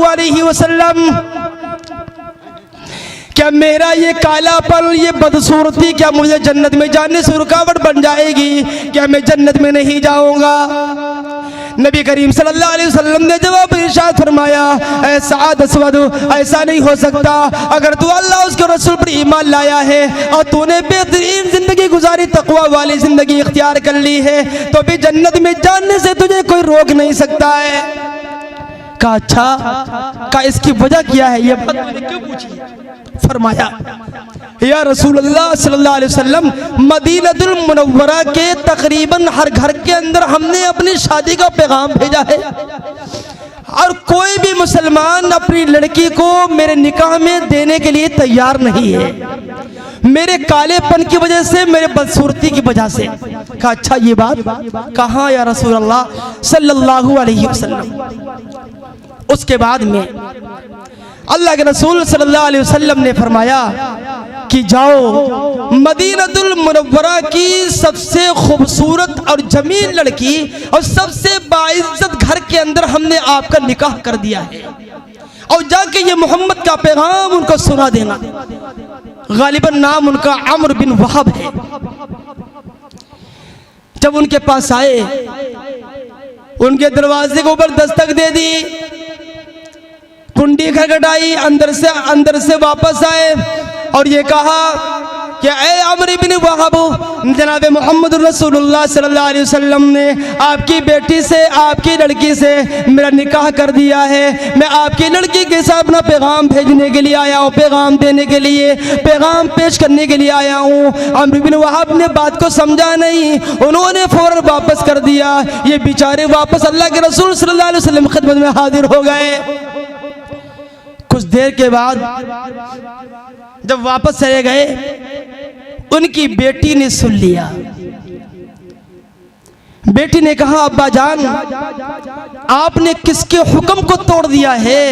अलैहि वसल्लम, क्या मेरा ये कालापन, ये बदसूरती क्या मुझे जन्नत में जाने से रुकावट बन जाएगी? क्या मैं जन्नत में नहीं जाऊंगा? नबी करीम सल्लल्लाहु अलैहि वसल्लम ने जवाब इरशाद फरमाया, ऐसा नहीं हो सकता। अगर तू अल्लाह उसके रसूल पर ईमान लाया है और तूने बेहतरीन जिंदगी गुजारी, तकवा वाली जिंदगी इख्तियार कर ली है, तो भी जन्नत में जाने से तुझे कोई रोक नहीं सकता है। कहा अच्छा, का इसकी वजह क्या है? ये बात मैंने क्यों पूछी? फरमाया, या रसूलुल्लाह सल्लल्लाहु अलैहि वसल्लम, मदीनतुल मुनव्वरा के तकरीबन हर घर के अंदर हमने अपनी शादी का पैगाम भेजा है और कोई भी मुसलमान अपनी लड़की को मेरे निकाह में देने के लिए तैयार नहीं है, मेरे कालेपन की वजह से, मेरे बदसूरती की वजह से। कहा अच्छा, ये बात कहाँ या रसूलल्लाह सल्लल्लाहु अलैहि वसल्लम। उसके बाद में अल्लाह के रसूल सल्लल्लाहु अलैहि वसल्लम ने फरमाया कि जाओ मदीनतुल मुनव्वरा की सबसे खूबसूरत और जमील लड़की और सबसे बाइज्जत घर के अंदर हमने आपका निकाह कर दिया है, और जाके ये मोहम्मद का पैगाम उनको सुना देना। गालिबन नाम उनका अम्र बिन वहब है। जब उनके पास आए, उनके दरवाजे के ऊपर दस्तक दे दी, कुंडी खटखटाई, अंदर से वापस आए और ये कहा कि ए अम्र बिन वहब, जनाब मोहम्मद रसूलुल्लाह सल्लल्लाहु अलैहि वसल्लम ने आपकी बेटी से, आपकी लड़की से मेरा निकाह कर दिया है। मैं आपकी लड़की के साथ अपना पैगाम भेजने के लिए आया हूँ, पैगाम देने के लिए, पैगाम पेश करने के लिए आया हूँ। अम्र बिन वहब ने बात को समझा नहीं, उन्होंने फौरन वापस कर दिया। ये बेचारे वापस अल्लाह के रसूल सल्लल्लाहु अलैहि वसल्लम की खिदमत में हाजिर हो गए। कुछ देर के बाद जब वापस चले गए, उनकी बेटी ने सुन लिया। बेटी ने कहा, अब्बा जान, आपने किसके हुक्म को तोड़ दिया है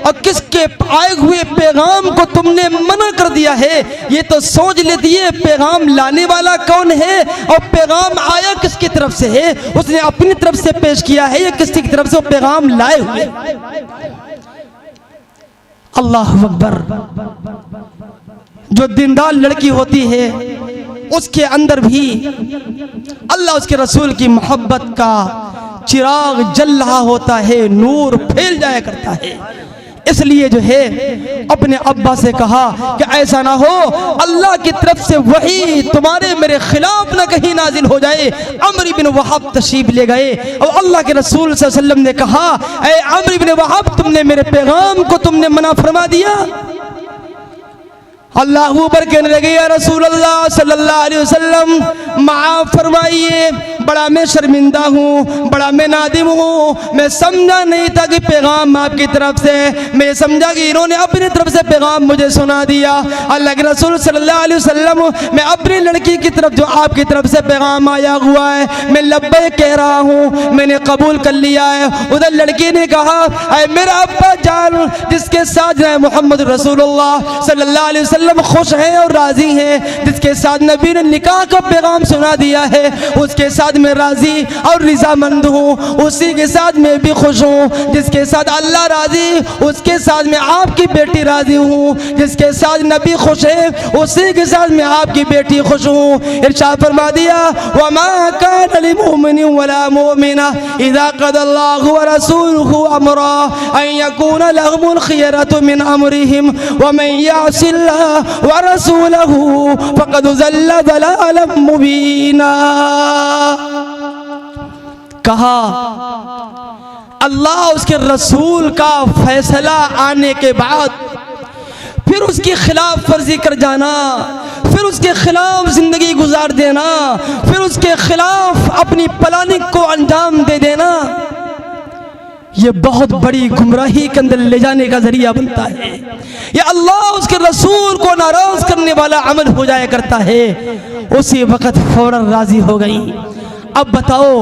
और किसके आए हुए पैगाम को तुमने मना कर दिया है? ये तो सोच लेती है पैगाम लाने वाला कौन है और पैगाम आया किसकी तरफ से है। उसने अपनी तरफ से पेश किया है या किसकी तरफ से वो पैगाम लाए हुए? अल्लाह अकबर। जो दीनदार लड़की होती है उसके अंदर भी अल्लाह उसके रसूल की मोहब्बत का चिराग जल रहा होता है, नूर फैल जाया करता है। इसलिए जो है अपने अब्बा से कहा कि ऐसा ना हो अल्लाह की तरफ से वही तुम्हारे मेरे खिलाफ ना कहीं नाजिल हो जाए। अम्र बिन वहब तशरीफ ले गए और अल्लाह के रसूल सल्लल्लाहु अलैहि वसल्लम ने कहा, ऐ अम्र बिन वहब, तुमने मेरे पैगाम को तुमने मना फरमा दिया। अल्लाह ऊपर कहने लगे, या रसूल अल्लाह सल्लल्लाहु अलैहि वसल्लम, माफ फरमाइए, बड़ा मैं शर्मिंदा हूँ, बड़ा मैं नादिम हूँ। मैं समझा नहीं था कि पैगाम आपकी तरफ से, मैं समझा कि इन्होंने अपनी तरफ से पैगाम मुझे सुना दिया। अल्लाह के रसूल सल्लल्लाहु अलैहि वसल्लम, मैं अपनी लड़की की तरफ जो आपकी तरफ से पैगाम आया हुआ है, मैं लब्बैक कह रहा हूँ, मैंने कबूल कर लिया है। उधर लड़की ने कहा, ऐ मेरा अब्बा जान, जिसके साथ मोहम्मद रसूलुल्लाह सल्लल्लाहु अलैहि वसल्लम खुश हैं और राजी हैं, जिसके साथ नबी ने निकाह का पैगाम सुना दिया है, उसके साथ मैं राजी और रजामंद हूँ, उसी के साथ मैं भी खुश हूँ। जिसके साथ अल्लाह राजी, उसके साथ मैं आपकी बेटी राजी हूँ। जिसके साथ नबी खुश है, उसी के साथ मैं आपकी बेटी खुश हूँ। इरशाद फरमा दिया, वमा कान लिमुमिनिन वला मुमिना इज़ा क़ज़ल्लाहु व रसूलुहु अमरा अन यकूना लहुमुल खियरतु मिन अमरिहिम व मन यअसिल्लाह व रसूलहु फक़द ज़ल्ल ज़लालन मुबीना। कहा अल्लाह उसके रसूल का फैसला आने के बाद फिर उसकी खिलाफ वर्जी कर जाना, फिर उसके खिलाफ जिंदगी गुजार देना, फिर उसके खिलाफ अपनी प्लानिंग को अंजाम दे देना, ये बहुत बड़ी गुमराही के अंदर ले जाने का जरिया बनता है। ये अल्लाह उसके रसूल को नाराज करने वाला अमल हो जाया करता है। उसी वक्त फौरन राजी हो गई। अब बताओ,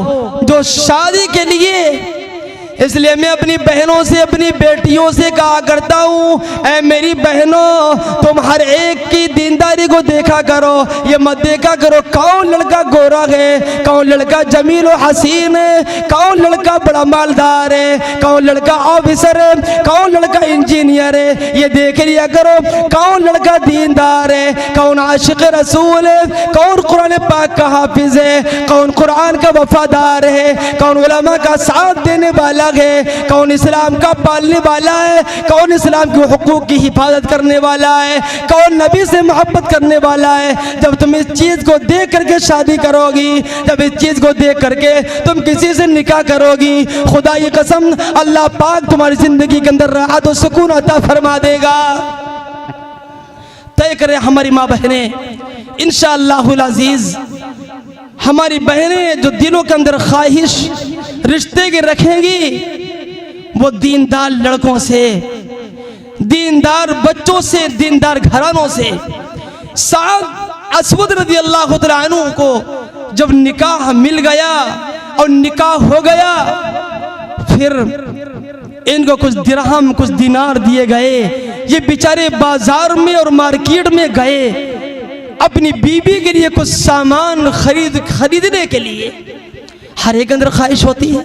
जो शादी के लिए इसलिए मैं अपनी बहनों से, अपनी बेटियों से कहा करता हूँ, ऐ मेरी बहनों, तुम हर एक की दीनदारी को देखा करो। ये मत देखा करो कौन लड़का गोरा है, कौन लड़का जमील और हसीन है, कौन लड़का बड़ा मालदार है, कौन लड़का ऑफिसर है, कौन लड़का इंजीनियर है। ये देख लिया करो कौन लड़का दीनदार है, कौन आशिक रसूल है, कौन कुरान पाक का हाफिज है, कौन कुरान का वफादार है, कौन उलमा का साथ देने वाला है, कौन इस्लाम का पालने वाला है, कौन इस्लाम के हुकूक की हिफाजत करने वाला है, कौन नबी से मोहब्बत करने वाला है। जब तुम इस चीज़ को देख करके शादी करोगी, जब इस चीज़ को देख करके तुम किसी से निकाह करोगी, खुदा की कसम अल्लाह पाक तुम्हारी ज़िंदगी के अंदर राहत और सुकून अता फरमा देगा। तय करें हमारी माँ बहनें, इंशाअल्लाहुल अज़ीज़ हमारी बहनें जो दिलों के अंदर ख्वाहिश रिश्ते की रखेंगी, वो दीनदार लड़कों से, दीनदार बच्चों से, दीनदार घरानों से। साद असवद रज़ी अल्लाह तआला अन्हु को जब निकाह मिल गया और निकाह हो गया, फिर इनको कुछ दिरहम, कुछ दिनार दिए गए। ये बेचारे बाजार में और मार्केट में गए अपनी बीबी के लिए कुछ सामान खरीदने के लिए। हर एक अंदर ख्वाहिश होती है।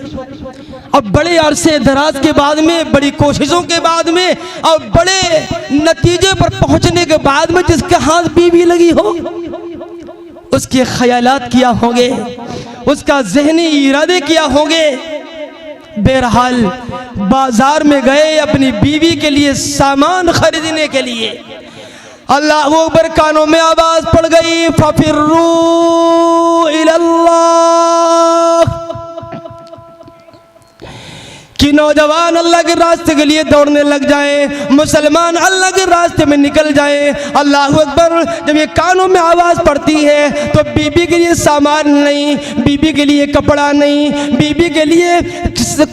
अब बड़े अरसे दराज के बाद में, बड़ी कोशिशों के बाद में और बड़े नतीजे पर पहुंचने के बाद में जिसके हाथ बीवी लगी हो, उसके ख्यालात किया होंगे, उसका ज़हनी इरादे किया होंगे। बहरहाल बाजार में गए अपनी बीवी के लिए सामान खरीदने के लिए। अल्लाह अकबर, कानों में आवाज पड़ गई, फफिर्रू इलल्लाह, कि नौजवान अल्लाह के रास्ते के लिए दौड़ने लग जाएं, मुसलमान अल्लाह के रास्ते में निकल जाएं। अल्लाह अकबर, जब ये कानों में आवाज़ पड़ती है तो बीबी के लिए सामान नहीं, बीबी के लिए कपड़ा नहीं, बीबी के लिए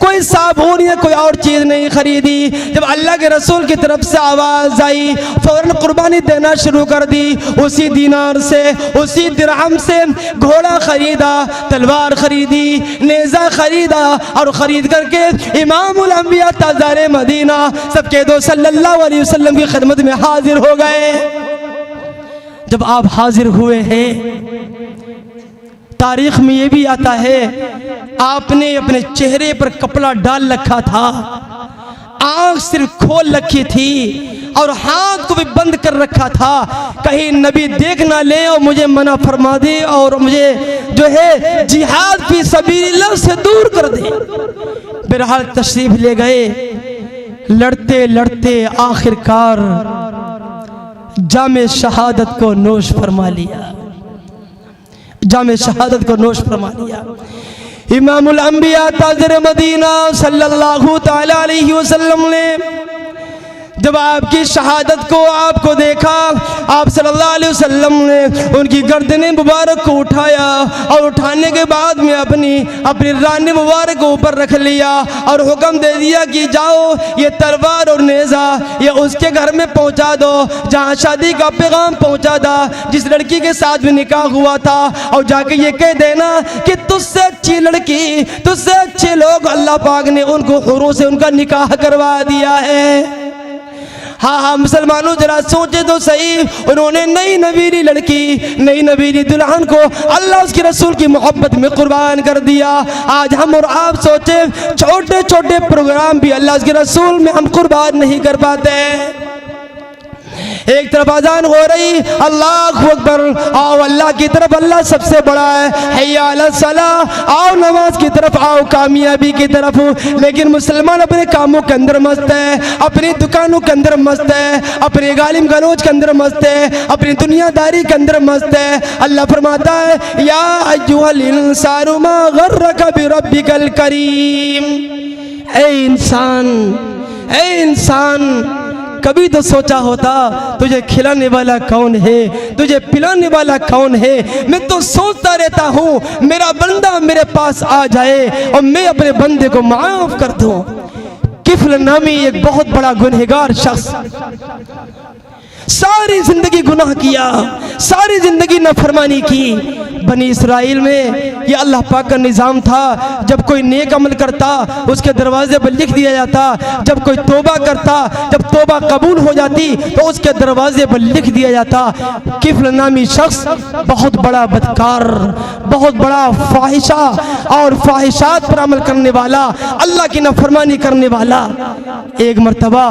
कोई साबुन या कोई और चीज़ नहीं खरीदी। जब अल्लाह के रसूल की तरफ से आवाज़ आई, फ़ौरन कुर्बानी देना शुरू कर दी। उसी दीनार से, उसी दिरहम से घोड़ा खरीदा, तलवार खरीदी, नेज़ा खरीदा और ख़रीद करके इमामुल अंबिया ताज़ारे मदीना सबके दो सल्लल्लाहु अलैहि वसल्लम की खिदमत में हाजिर हो गए। जब आप हाजिर हुए हैं, तारीख में ये भी आता है आपने अपने चेहरे पर कपड़ा डाल रखा था, आंख सिर्फ खोल रखी थी और हाथ को भी बंद कर रखा था, कहीं नबी देख ना ले और मुझे मना फरमा दे और मुझे जो है जिहाद फी सबीलिल्लाह से दूर कर दे। बहरहाल तशरीफ ले गए, लड़ते लड़ते आखिरकार जामे शहादत को नोश फरमा लिया, जामे शहादत को नोश फरमा लिया। इमामुल अंबिया ताज़रे मदीना सल्लल्लाहु तआला अलैहि वसल्लम ने जब आपकी शहादत को, आपको देखा, आप सल्लल्लाहु अलैहि वसल्लम ने उनकी गर्दन मुबारक को उठाया और उठाने के बाद में अपनी रानी मुबारक को ऊपर रख लिया और हुक्म दे दिया कि जाओ ये तलवार और नेज़ा ये उसके घर में पहुंचा दो जहां शादी का पैगाम पहुंचा था, जिस लड़की के साथ भी निकाह हुआ था, और जाके ये कह देना कि तुझसे अच्छी लड़की, तुझसे अच्छे लोग अल्लाह पाक ने उनको हुरों से उनका निकाह करवा दिया है। हाँ हाँ मुसलमानों, जरा सोचे तो सही, उन्होंने नई नवीनी लड़की, नई नवीनी दुल्हन को अल्लाह उसके रसूल की मोहब्बत में कुर्बान कर दिया। आज हम और आप सोचे छोटे छोटे प्रोग्राम भी अल्लाह उसके रसूल में हम कुर्बान नहीं कर पाते। एक तरफ अजान हो रही, अल्लाह अकबर, आओ अल्लाह की तरफ, अल्लाह सबसे बड़ा है, हैया अलस सलाह, आओ नमाज की तरफ, आओ कामयाबी की तरफ। लेकिन मुसलमान अपने कामों के अंदर मस्त है, अपनी दुकानों के अंदर मस्त है, अपने गालिम गलोच के अंदर मस्त है, अपनी दुनियादारी के अंदर मस्त है। अल्लाह फरमाता है, या अय्युहल इंसानु मा गर्रका बिरब्बिकल करीम, ए इंसान, ए इंसान, कभी तो सोचा होता तुझे खिलाने वाला कौन है, तुझे पिलाने वाला कौन है। मैं तो सोचता रहता हूँ मेरा बंदा मेरे पास आ जाए और मैं अपने बंदे को माफ कर दूँ। किफल नामी एक बहुत बड़ा गुनहगार शख्स सारी जिंदगी गुनाह किया, सारी जिंदगी नफरमानी की। बनी इसराइल में ये अल्लाह पाक का निज़ाम था, जब कोई नेक अमल करता उसके दरवाजे पर लिख दिया जाता, जब कोई तौबा करता, जब तौबा कबूल हो जाती तो उसके दरवाजे पर लिख दिया जाता किफ्ल नामी शख्स बहुत बड़ा बदकार, बहुत बड़ा फाहिशा और फाहिशात पर अमल करने वाला, अल्लाह की नाफरमानी करने वाला। एक मर्तबा